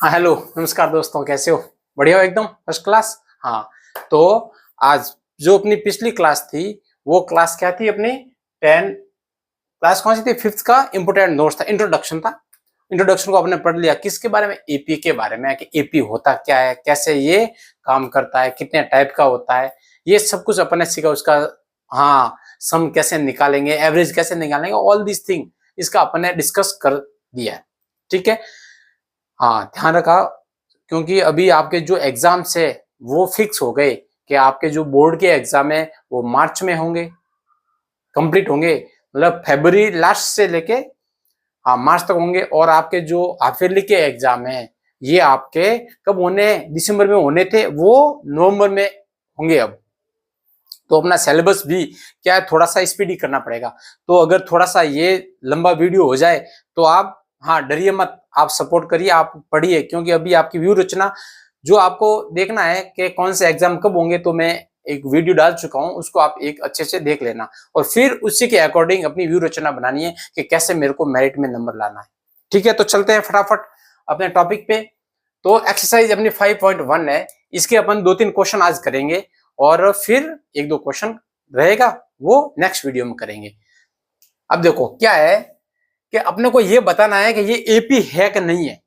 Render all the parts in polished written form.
हाँ हेलो नमस्कार दोस्तों, कैसे हो? बढ़िया हो एकदम फर्स्ट क्लास। हाँ, तो आज जो अपनी पिछली क्लास थी वो क्लास क्या थी अपनी? 10 क्लास कौन सी थी? फिफ्थ का इंपोर्टेंट नोट्स था, इंट्रोडक्शन था। इंट्रोडक्शन को आपने पढ़ लिया किसके बारे में? एपी के बारे में, कि एपी होता क्या है, कैसे ये काम करता है, कितने टाइप का होता है, ये सब कुछ अपने सीखा। उसका हाँ, सम कैसे निकालेंगे, एवरेज कैसे निकालेंगे, ऑल दिस थिंग इसका अपने डिस्कस कर दिया है। ठीक है, हाँ ध्यान रखा, क्योंकि अभी आपके जो एग्जाम्स है वो फिक्स हो गए कि आपके जो बोर्ड के एग्जाम है वो मार्च में होंगे, कंप्लीट होंगे, मतलब फरवरी लास्ट से लेके हाँ मार्च तक होंगे। और आपके जो हाफ ईयरली के एग्जाम है ये आपके कब होने? दिसंबर में होने थे, वो नवंबर में होंगे अब। तो अपना सिलेबस भी क्या है, थोड़ा सा स्पीडी करना पड़ेगा। तो अगर थोड़ा सा ये लंबा वीडियो हो जाए तो आप हाँ डरिए मत, आप सपोर्ट करिए, आप पढ़िए, क्योंकि अभी आपकी व्यू रचना जो आपको देखना है कि कौन से एग्जाम कब होंगे, तो मैं एक वीडियो डाल चुका हूं, उसको आप एक अच्छे से देख लेना और फिर उसी के अकॉर्डिंग अपनी व्यू रचना बनानी है कि कैसे मेरे को मेरिट में नंबर लाना है। ठीक है, तो चलते हैं फटाफट अपने टॉपिक पे। तो एक्सरसाइज अपनी 5.1 है, इसके अपन 2-3 क्वेश्चन आज करेंगे और फिर 1-2 क्वेश्चन रहेगा वो नेक्स्ट वीडियो में करेंगे। अब देखो क्या है कि अपने को ये बताना है कि ये एपी है कि नहीं है।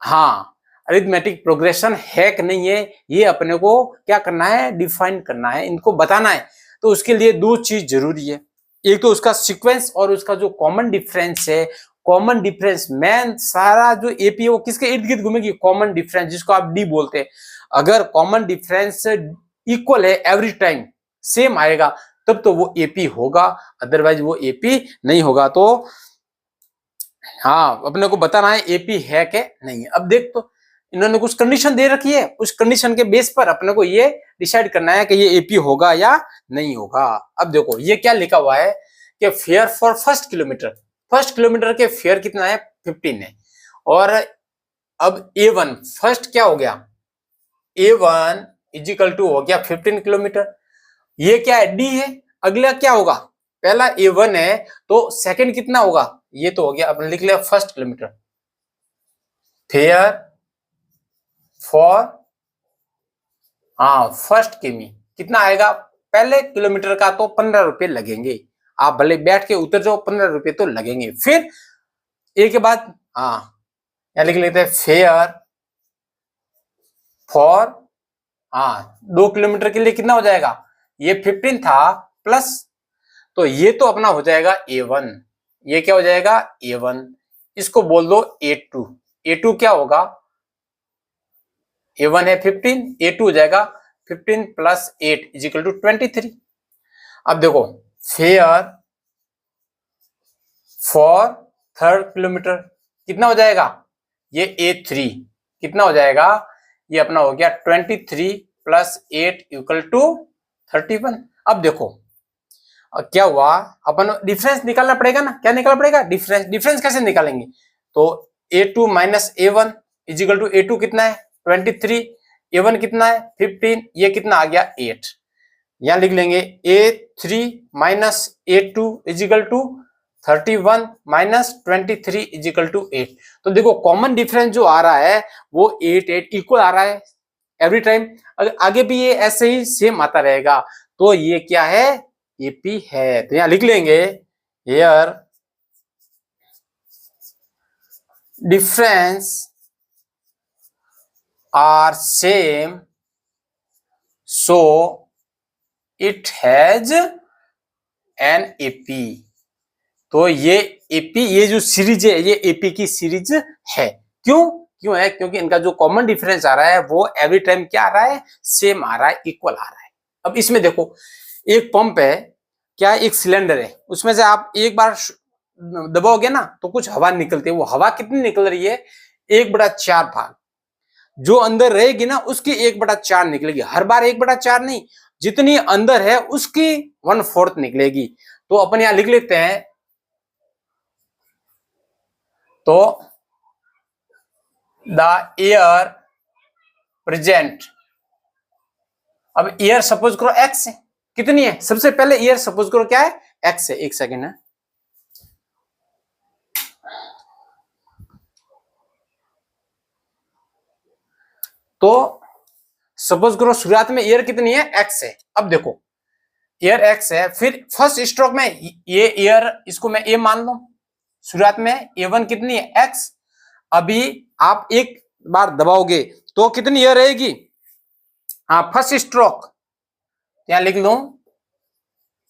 हाँ, अरिथमेटिक प्रोग्रेशन है कि नहीं है, ये अपने को क्या करना है? डिफाइन करना है, इनको बताना है। तो उसके लिए दो चीज जरूरी है, एक तो उसका सीक्वेंस और उसका जो कॉमन डिफरेंस है। कॉमन डिफरेंस मैन सारा जो एपी है वो किसके इर्द गिर्द घूमेगी? कॉमन डिफरेंस, जिसको आप डी बोलते हैं। अगर कॉमन डिफरेंस इक्वल है एवरी टाइम, सेम आएगा, तब तो वो एपी होगा, अदरवाइज वो एपी नहीं होगा। तो हाँ, अपने को बताना है एपी है कि नहीं है। अब देख, तो इन्होंने कुछ कंडीशन दे रखी है, उस कंडीशन के बेस पर अपने को ये डिसाइड करना है कि ये एपी होगा या नहीं होगा। अब देखो ये क्या लिखा हुआ है कि फेयर फॉर फर्स्ट किलोमीटर के फेयर कितना है? 15 है। और अब A1 फर्स्ट क्या हो गया? A1 इजिकल टू हो गया 15 किलोमीटर। ये क्या है? डी है। अगला क्या होगा? पहला A1 है तो सेकंड कितना होगा? ये तो हो गया, अपन लिख लिया first kilometre. Fair for first किमी कितना आएगा? पहले किलोमीटर का तो 15 रुपए लगेंगे, आप भले बैठ के उतर जाओ, 15 रुपए तो लगेंगे। फिर एक के बाद यहां लिख लेते हैं फेयर फॉर 2 किलोमीटर के लिए कितना हो जाएगा? ये 15 था प्लस, तो ये तो अपना हो जाएगा A1। ये क्या हो जाएगा? A1। इसको बोल दो A2। A2 क्या होगा? A1 है 15, A2 हो जाएगा 15 प्लस 8 इजिकल टू 23। अब देखो फेयर फॉर थर्ड किलोमीटर कितना हो जाएगा? ये A3 कितना हो जाएगा? ये अपना हो गया 23 प्लस 8 इक्वल टू 31। अब देखो क्या हुआ, अपन डिफरेंस निकालना पड़ेगा ना। क्या निकालना पड़ेगा? डिफरेंस कैसे निकालेंगे? तो A2 minus A1 equal to A2 कितना है? 23, A1 कितना है? 15, ये कितना आ गया? 8। यहां लिख लेंगे A3 minus A2 equal to 31 minus 23 equal to 8। तो देखो कॉमन डिफरेंस जो आ रहा है वो 8 इक्वल आ रहा है एवरी टाइम। अगर आगे भी ये ऐसे ही सेम आता रहेगा तो ये क्या है? एपी है। तो यहां लिख लेंगे here difference are same so it has an AP. तो ये एपी, ये जो सीरीज है ये एपी की सीरीज है। क्यों है? क्योंकि इनका जो कॉमन डिफरेंस आ रहा है वो एवरी टाइम क्या आ रहा है? सेम आ रहा है, इक्वल आ रहा है। अब इसमें देखो एक पंप है, क्या एक सिलेंडर है, उसमें से आप एक बार दबाओगे ना तो कुछ हवा निकलती है। वो हवा कितनी निकल रही है? 1/4 भाग। जो अंदर रहेगी ना उसकी 1/4 निकलेगी। हर बार 1/4 नहीं, जितनी अंदर है उसकी 1/4 निकलेगी। तो अपन यहां लिख लेते हैं, तो द एयर प्रेजेंट। अब एयर सपोज करो एक्स है, कितनी है? सबसे पहले एयर सपोज करो क्या है? एक्स है। एक सेकेंड है, तो सपोज करो शुरुआत में एयर कितनी है, x है। अब देखो एयर x है, फिर फर्स्ट स्ट्रोक में ये एयर, इसको मैं a मान लूं, शुरुआत में a1 कितनी है, x। अभी आप एक बार दबाओगे तो कितनी एयर रहेगी, हाँ फर्स्ट स्ट्रोक, यहां लिख लूं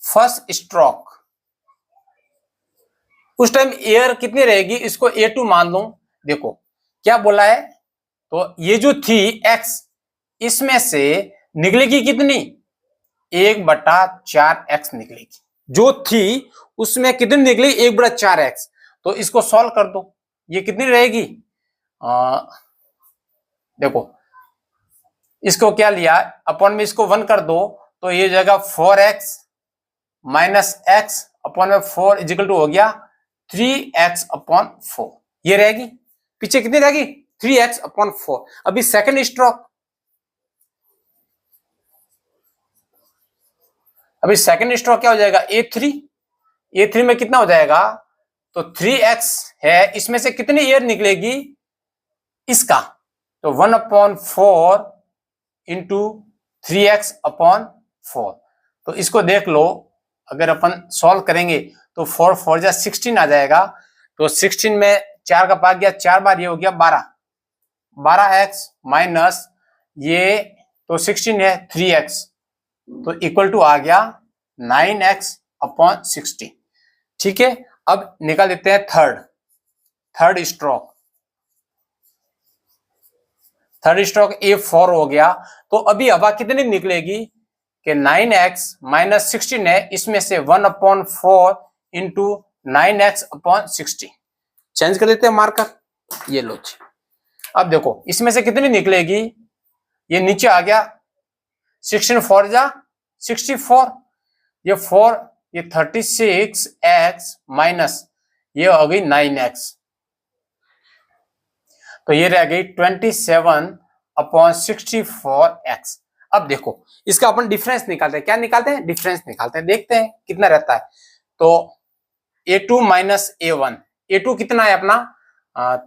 फर्स्ट स्ट्रोक, उस टाइम एयर कितनी रहेगी, इसको A2 मान लो। देखो क्या बोला है, तो ये जो थी x, इसमें से निकलेगी कितनी, 1/4x निकलेगी, जो थी उसमें कितनी निकली, 1/4x। तो इसको सॉल्व कर दो, ये कितनी रहेगी, देखो इसको क्या लिया, अपॉन में इसको 1 कर दो, तो ये जगह 4x माइनस x अपॉन में 4 इजिकल टू हो गया 3x/4, ये रहेगी। पीछे कितनी रहेगी, 3x/4। अभी सेकंड स्ट्रोक, अभी सेकंड स्ट्रोक क्या हो जाएगा, A3 में कितना हो जाएगा, तो 3x है, इसमें से कितनी एयर निकलेगी, इसका, तो 1/4 इंटू 3x/4। तो इसको देख लो, अगर अपन सॉल्व करेंगे तो 4 4 जा 16 आ जाएगा, तो 16 में 4 का भाग गया 4 बार, ये हो गया 12x माइनस ये, तो 16 है 3x, तो इक्वल टू आ गया 9x/16। ठीक है, अब निकाल देते हैं third stroke. Third stroke A4 हो गया, तो अभी हवा कितनी निकलेगी कि 9x माइनस 16 है, इसमें से 1/4 इंटू 9x/16, चेंज कर देते हैं मार्कर, ये लो जी। अब देखो इसमें से कितनी निकलेगी, ये नीचे आ गया 16 4 जा 64, ये 4, ये 36x माइनस ये हो गई 9x, तो ये रह गई 27/64x। अब देखो इसका अपन डिफरेंस निकालते हैं, क्या निकालते हैं, डिफरेंस निकालते हैं, देखते हैं कितना रहता है। तो A2 माइनस A1, A2 कितना है अपना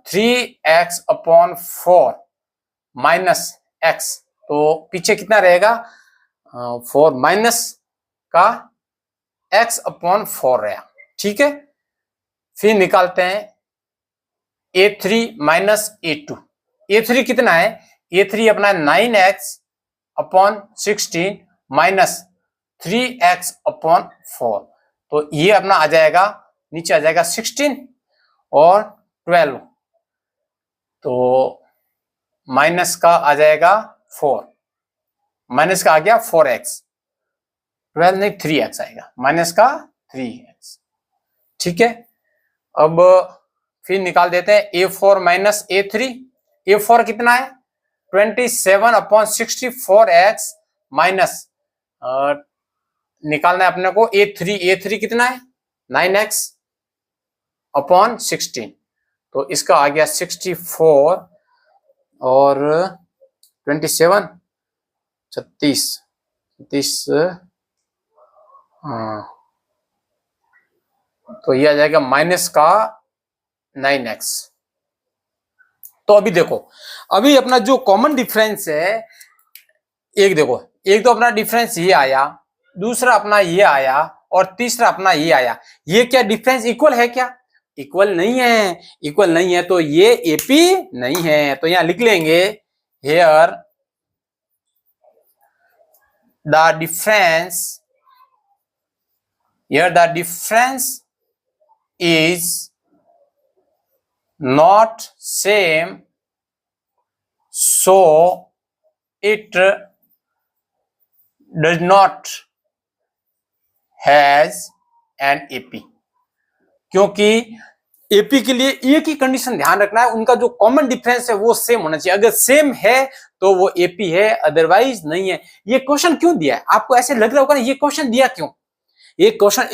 3x/4 माइनस x, तो पीछे कितना रहेगा 4 माइनस का x/4 रहा। ठीक है, फिर निकालते हैं A3 माइनस A2, A3 कितना है, A3 अपना 9x/16 माइनस 3x/4, तो ये अपना आ जाएगा, नीचे आ जाएगा 16 और 12, तो माइनस का आ जाएगा 4, माइनस का आ गया 4x, 12 नहीं 3x आएगा, माइनस का 3x। ठीक है, अब फिर निकाल देते हैं A4 माइनस A3, A4 कितना है 27/64x माइनस निकालना है अपने को A3 कितना है 9x/16, तो इसका आ गया 64 और 27 36, हाँ, तो ये आ जाएगा माइनस का 9x। तो अभी देखो, अभी अपना जो कॉमन डिफरेंस है, एक देखो, एक तो अपना डिफरेंस ये आया, दूसरा अपना ये आया, और तीसरा अपना ये आया। ये क्या डिफरेंस इक्वल है क्या, इक्वल नहीं है, इक्वल नहीं है तो ये AP नहीं है। तो यहां लिख लेंगे here the difference is not same, so it does not has an AP। क्योंकि AP के लिए एक ही कंडीशन ध्यान रखना है, उनका जो कॉमन डिफरेंस है वो सेम होना चाहिए, अगर सेम है तो वो AP है, अदरवाइज नहीं है। ये क्वेश्चन क्यों दिया है, आपको ऐसे लग रहा होगा ना ये क्वेश्चन दिया क्यों, ये क्वेश्चन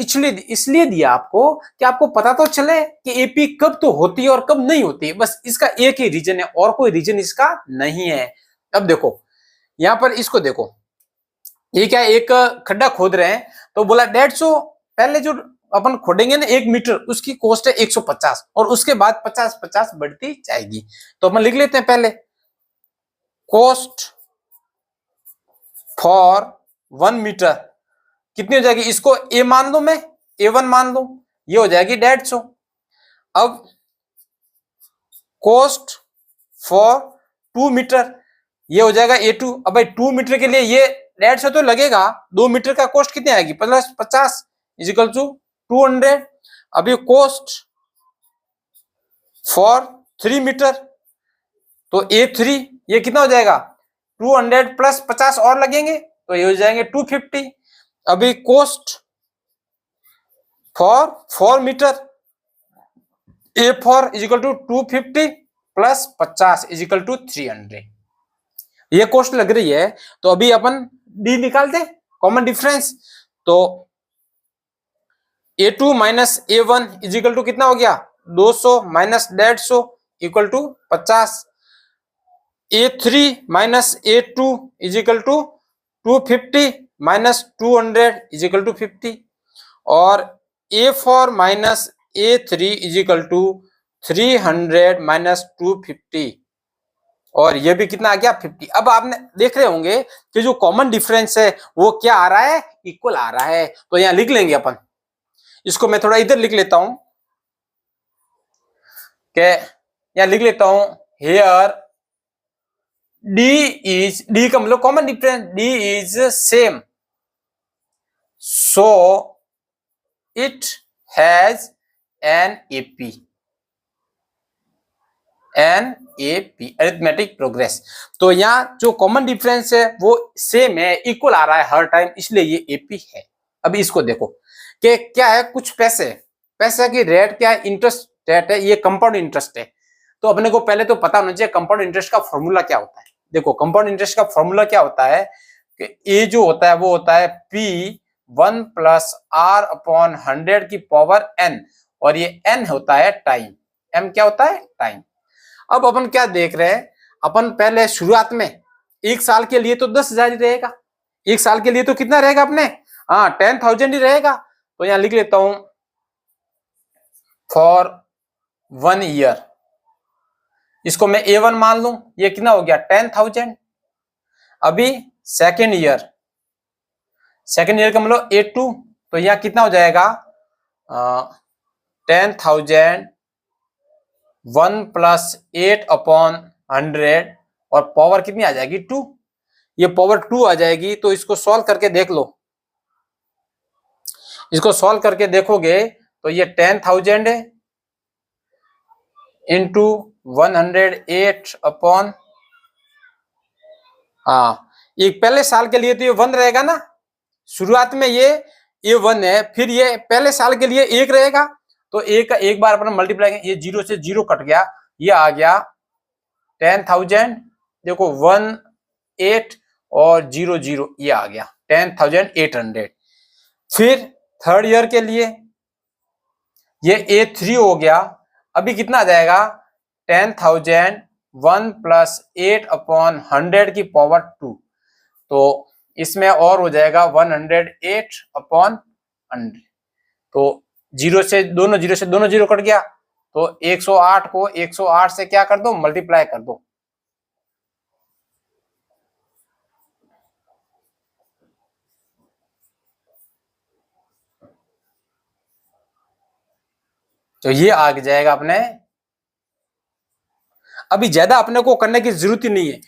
इसलिए दिया आपको कि आपको पता तो चले कि AP कब तो होती है और कब नहीं होती, बस इसका एक ही रीजन है, और कोई रीजन इसका नहीं है। अब देखो यहां पर इसको देखो, ये क्या एक खड्डा खोद रहे हैं, तो बोला 150, पहले जो अपन खोदेंगे ना 1 मीटर, उसकी कॉस्ट है 150, और उसके बाद 50 50 बढ़ती जाएगी। तो अपन लिख लेते हैं पहले कॉस्ट फॉर 1 मीटर कितनी हो जाएगी, इसको ए मान लो, मैं A1 मान लो, ये हो जाएगी 150। अब कॉस्ट फॉर 2 मीटर ये हो जाएगा A2। अब भाई 2 मीटर के लिए ये 150 तो लगेगा, 2 मीटर का कॉस्ट कितनी आएगी प्लस 50 इजिकल टू 200। अभी कॉस्ट फॉर 3 मीटर तो A3 ये कितना हो जाएगा 200 प्लस 50 और लगेंगे तो ये हो जाएंगे 250। अभी cost for 4 metre A4 equal to 250 plus 50 equal to 300। ये कॉस्ट लग रही है तो अभी अपन डी निकालते कॉमन डिफरेंस। तो A2 minus A1 equal to कितना हो गया 200 minus 150 equal to 50। A3 minus A2 equal to 250 minus 200 equal to 50 और A4 minus A3 equal to 300 minus 250 और ये भी कितना आ गया 50। अब आपने देख रहे होंगे कि जो कॉमन डिफरेंस है वो क्या आ रहा है, इक्वल आ रहा है। तो यहां लिख लेंगे अपन, इसको मैं थोड़ा इधर लिख लेता हूं कि यहां लिख लेता हूं हेयर डी का मतलब common difference, D is same so it has an AP arithmetic progress. तो यहाँ जो कॉमन डिफरेंस है वो सेम है, इक्वल आ रहा है हर टाइम, इसलिए ये एपी है। अभी इसको देखो कि क्या है, कुछ पैसे की रेट क्या है, इंटरेस्ट रेट है, ये कंपाउंड इंटरेस्ट है। तो अपने को पहले तो पता होना चाहिए कंपाउंड इंटरेस्ट का फॉर्मूला क्या होता है। देखो कंपाउंड इंटरेस्ट का फॉर्मूला क्या होता है कि ए जो होता है वो होता है P1 प्लस R अपॉन 100 की पावर n और ये n होता है टाइम, m क्या होता है टाइम। अब अपन क्या देख रहे हैं, अपन पहले शुरुआत में 1 साल के लिए तो 10,000 ही रहेगा, 1 साल के लिए तो कितना रहेगा अपने 10,000 ही रहेगा। तो यहां लिख लेता हूं फॉर 1 ईयर, इसको मैं A1 मान लूं, ये कितना हो गया 10,000। अभी सेकेंड ईयर का मतलब A2 तो यहां कितना हो जाएगा 10,000 1 प्लस 8 अपॉन 100 और पावर कितनी आ जाएगी 2, ये पावर 2 आ जाएगी। तो इसको सॉल्व करके देख लो, इसको सॉल्व करके देखोगे तो ये 10,000 है इंटू 108 अपॉन एक पहले साल के लिए तो ये 1 रहेगा ना, शुरुआत में ये 1 है, फिर ये पहले साल के लिए 1 रहेगा तो एक बार अपन मल्टीप्लाई, ये 0 से 0 कट गया, ये आ गया 10,000, देखो 1 8 और 0 0 ये आ गया 10,800। फिर थर्ड ईयर के लिए ये A3 हो गया, अभी कितना आ जाएगा 10,000 1 प्लस 8 अपॉन 100 की पावर 2, तो इसमें और हो जाएगा 108 अपॉन 100। तो 0 से दोनों 0 कट गया तो 108 को 108 से क्या कर दो मल्टीप्लाई कर दो, तो ये आ जाएगा अपने। अभी ज्यादा अपने को करने की जरूरत ही नहीं है,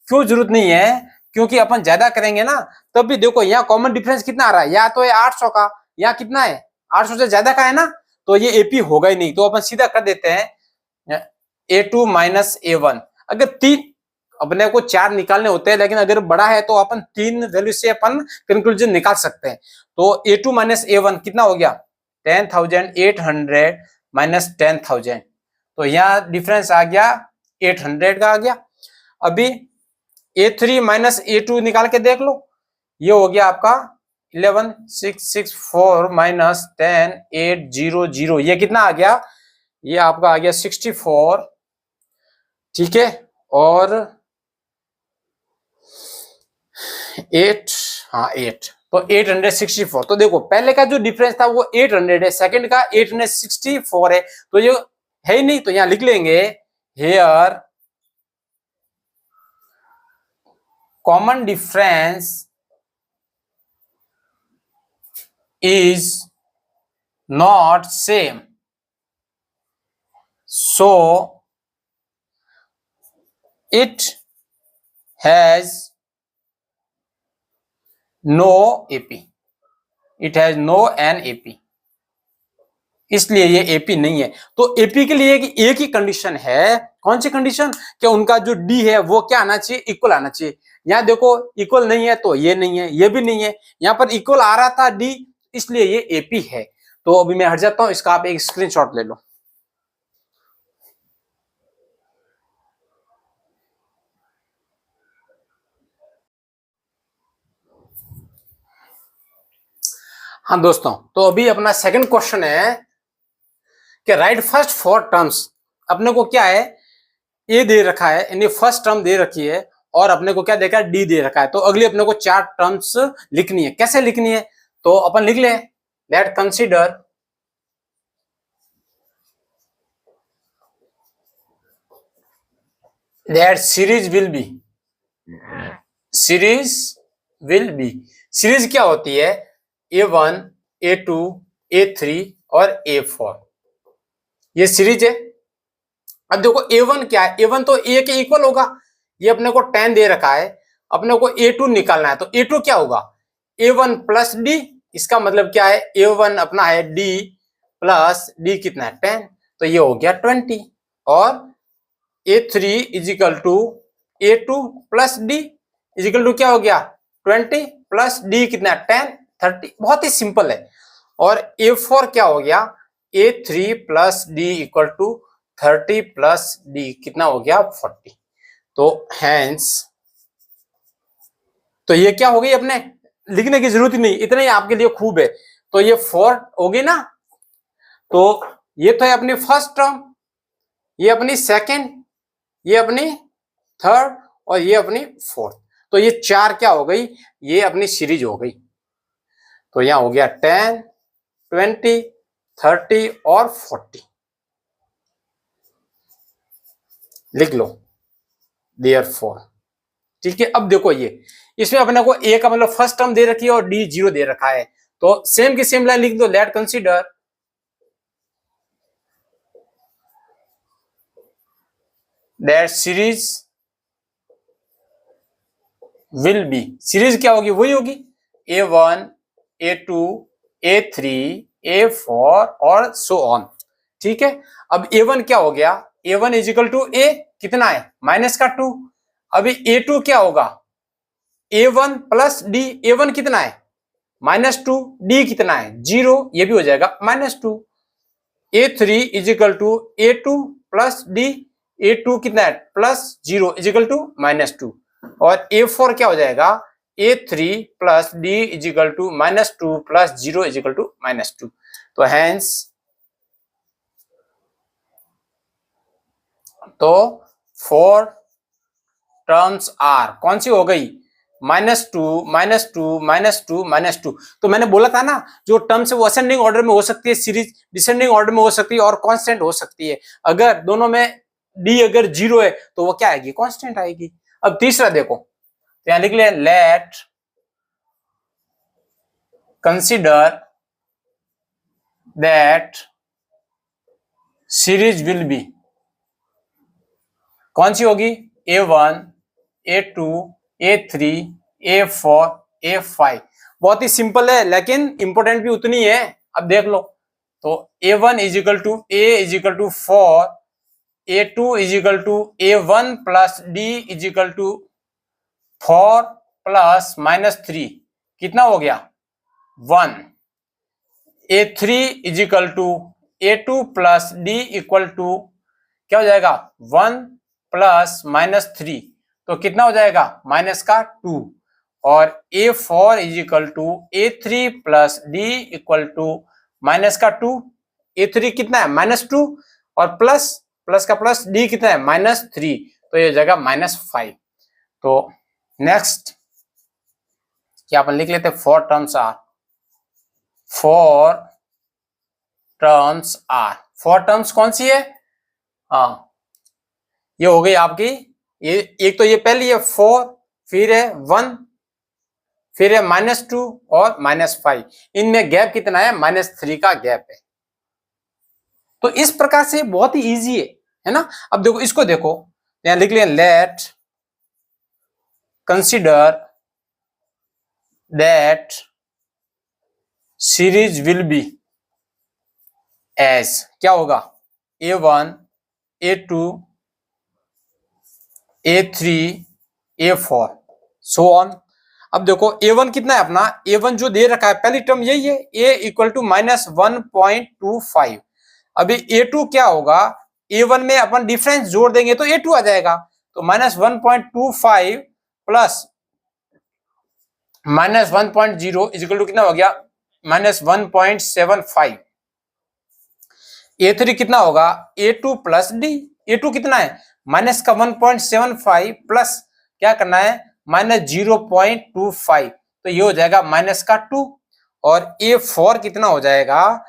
क्यों जरूरत नहीं है, क्योंकि अपन ज्यादा करेंगे ना तब भी देखो यहाँ कॉमन डिफरेंस कितना आ रहा है, या तो है 800 का, यहाँ कितना है 800 से ज्यादा का है ना, तो ये एपी होगा ही नहीं। तो अपन सीधा कर देते हैं A2 माइनस A1। अगर 3 अपने को 4 निकालने होते हैं, लेकिन अगर बड़ा है तो अपन 3 वैल्यू से अपन कंक्लूजन निकाल सकते हैं। तो A2 माइनस A1 कितना हो गया 10,800 माइनस 10,000, तो यहाँ डिफरेंस आ गया 800 का आ गया। अभी A3 माइनस A2 निकाल के देख लो, ये हो गया आपका 11,664 माइनस 10,800, ये कितना आ गया, ये आपका आ गया 64, ठीक है, और 8 तो 864। तो देखो पहले का जो डिफरेंस था वो 800 है, सेकंड का 864 है, तो ये है ही नहीं, तो यहां लिख लेंगे here common difference is not same, so it has no AP, it has no an AP, इसलिए ये एपी नहीं है। तो एपी के लिए एक ही कंडीशन है, कौन सी कंडीशन, कि उनका जो डी है वो क्या आना चाहिए, इक्वल आना चाहिए। यहाँ देखो इक्वल नहीं है तो ये नहीं है, ये भी नहीं है, यहाँ पर इक्वल आ रहा था डी, इसलिए ये एपी है। तो अभी मैं हट जाता हूं, इसका आप एक स्क्रीनशॉट ले लो। हाँ दोस्तों, तो अभी अपना सेकंड क्वेश्चन है कि राइट फर्स्ट 4 टर्म्स। अपने को क्या है, ए दे रखा है, यानी फर्स्ट टर्म दे रखी है, और अपने को क्या देखा है, डी दे रखा है। तो अगली अपने को 4 टर्म्स लिखनी है। कैसे लिखनी है, तो अपन लिख लें, late consider that series will B, series will B, series क्या होती है, A1, A2, A3 और A4, ये सीरीज है। अब देखो A1 क्या है, A1 तो A के इक्वल होगा, ये अपने को 10 दे रखा है, अपने को A2 निकालना है। तो A2 क्या होगा, A1 प्लस D, इसका मतलब क्या है, A1 अपना है D प्लस D कितना है 10, तो ये हो गया 20, और A3 equal to A2 plus D equal to क्या हो गया 20 प्लस D कितना है 10, 30, बहुत ही सिंपल है। और A4 क्या हो गया, A3 plus D equal to 30 plus D कितना हो गया 40। तो हैंस, तो ये क्या हो गई, अपने लिखने की जरूरत ही नहीं, इतना ही आपके लिए खूब है। तो ये 4 हो गई ना, तो ये तो है अपनी फर्स्ट टर्म, ये अपनी सेकंड, ये अपनी थर्ड, और ये अपनी फोर्थ। तो ये 4 क्या हो गई, ये अपनी सीरीज हो गई। तो यहां हो गया 10, 20, 30 और 40, लिख लो देयरफॉर। ठीक है, अब देखो ये इसमें अपने को ए का मतलब फर्स्ट टर्म दे रखी है और डी 0 दे रखा है, तो सेम की सेम लाइन लिख दो, late consider that series will B, series क्या होगी, वही होगी A1, A2, A3, A4 और सो ऑन। ठीक है, अब A1 क्या हो गया, A1 इजिकल टू A कितना है माइनस का 2, अभी A2 क्या होगा, A1 प्लस D, A1 कितना है -2, D कितना है 0, ये भी हो जाएगा -2, A3 equal to A2 plus D, A2 कितना है +0 इजिकल टू -2, और A4 क्या हो जाएगा, A3 plus D equal to -2 plus 0 equal to -2। तो हैंस, तो 4 टर्म्स आर कौन सी हो गई, -2, -2, -2, -2। तो मैंने बोला था ना, जो टर्म्स है वो असेंडिंग ऑर्डर में हो सकती है, सीरीज डिसेंडिंग ऑर्डर में हो सकती है, और कांस्टेंट हो सकती है। अगर दोनों में डी अगर 0 है तो वो क्या आएगी, कांस्टेंट आएगी। अब तीसरा देखो, तो यहां लिख ले, late consider that series will B, कौन सी होगी, A1, A2, A3, A4, A5। बहुत ही सिंपल है, लेकिन इंपॉर्टेंट भी उतनी है। अब देख लो, तो A1 equal to A equal to 4, A2 equal to A1 plus D equal to 4 plus -3 कितना हो गया 1, A3 equal to A2 plus D equal to क्या हो जाएगा 1 प्लस -3, तो कितना हो जाएगा -2, और A4 equal to A3 plus D equal to -2, A3 कितना है -2, और प्लस प्लस का प्लस D कितना है -3, तो ये हो जाएगा -5। तो नेक्स्ट क्या अपन लिख लेते हैं, 4 terms are, 4 terms are, 4 terms कौन सी है, हाँ ये हो गई आपकी, ये एक तो ये पहली है 4, फिर है 1, फिर है -2 और -5। इनमें गैप कितना है? -3 का गैप है। तो इस प्रकार से बहुत ही इजी है ना। अब देखो इसको देखो, यहां लिख लिया, let consider that series will be as, क्या होगा? A1, A2, A3, A4 so on. अब देखो A1 कितना है अपना? A1 जो दे रखा है, पहली टर्म यही है, A इक्वल टू -1.25। अभी A2 क्या होगा? A1 में अपन डिफरेंस जोड़ देंगे तो A2 आ जाएगा, तो -1.25 प्लस -1.0 इक्वल टू कितना हो गया? -1.75। A3 कितना होगा? A2 plus D। A2 कितना है? माइनस का 1.75 प्लस क्या करना है? -0.25, तो ये हो जाएगा -2। और A4 कितना हो जाएगा?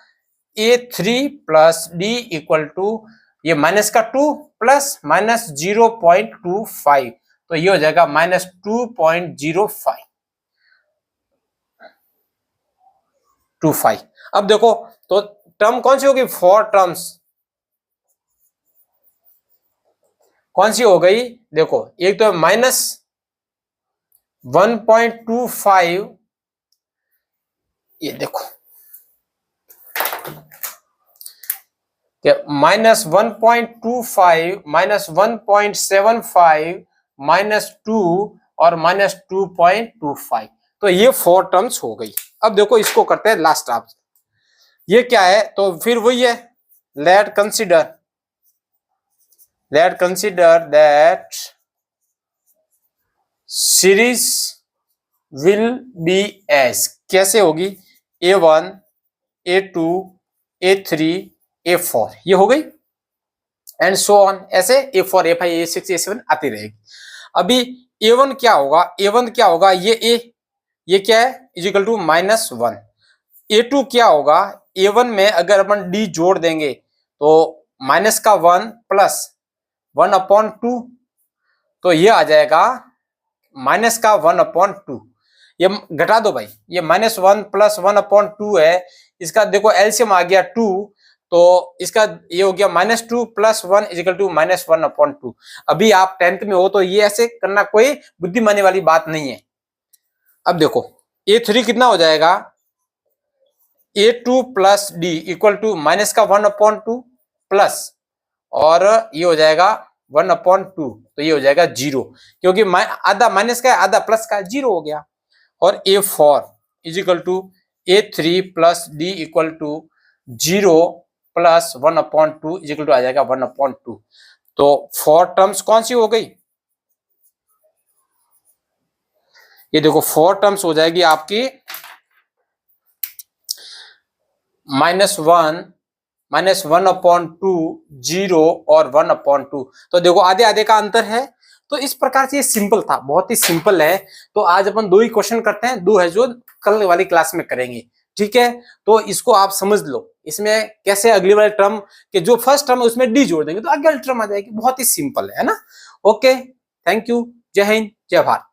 A3 plus D equal to ये -2 प्लस -0.25, तो ये हो जाएगा -2.0525। अब देखो तो टर्म कौन सी होगी? 4 टर्म्स कौन सी हो गई? देखो एक तो -1.25, ये देखो -1.25 -1.75 -2 और -2.25, तो ये 4 टर्म्स हो गई। अब देखो इसको करते हैं लास्ट आप, ये क्या है? तो फिर वही है, let consider that series will be as, कैसे होगी? A1, A2, A3, A4, ये हो गई, एंड सो ऑन, ऐसे A4, A5, A6, A7 आती रहेगी। अभी A1 क्या होगा? A1 क्या होगा? ये क्या है? Is equal to -1। A2 क्या होगा? A1 में अगर अपन D जोड़ देंगे तो -1 प्लस 1/2, तो ये आ जाएगा -1/2। ये घटा दो भाई, ये -1 प्लस 1/2 है, इसका देखो एलसीएम आ गया 2, तो इसका ये हो गया -2 प्लस 1 इजिकल टू -1/2। अभी आप 10th में हो तो ये ऐसे करना कोई बुद्धिमानी वाली बात नहीं है। अब देखो A3 कितना हो जाएगा? A2 plus D equal to -1/2 plus, और ये हो जाएगा 1/2, तो ये हो जाएगा 0, क्योंकि आधा माइनस का है आधा प्लस का है, 0 हो गया। और A4 equal to A3 plus D equal to 0 plus 1/2 equal to आ जाएगा 1/2। तो 4 टर्म्स कौन सी हो गई? ये देखो 4 टर्म्स हो जाएगी आपकी -1, -1/2, 0 और 1/2। तो देखो आधे आधे का अंतर है। तो इस प्रकार से ये सिंपल था, बहुत ही सिंपल है। तो आज अपन 2 ही क्वेश्चन करते हैं, 2 है जो कल वाली क्लास में करेंगे, ठीक है। तो इसको आप समझ लो, इसमें कैसे अगली वाले टर्म के जो फर्स्ट टर्म है उसमें डी जोड़ देंगे तो अगली टर्म आ जाएगी, बहुत ही सिंपल है ना। ओके, थैंक यू, जय हिंद, जय भारत।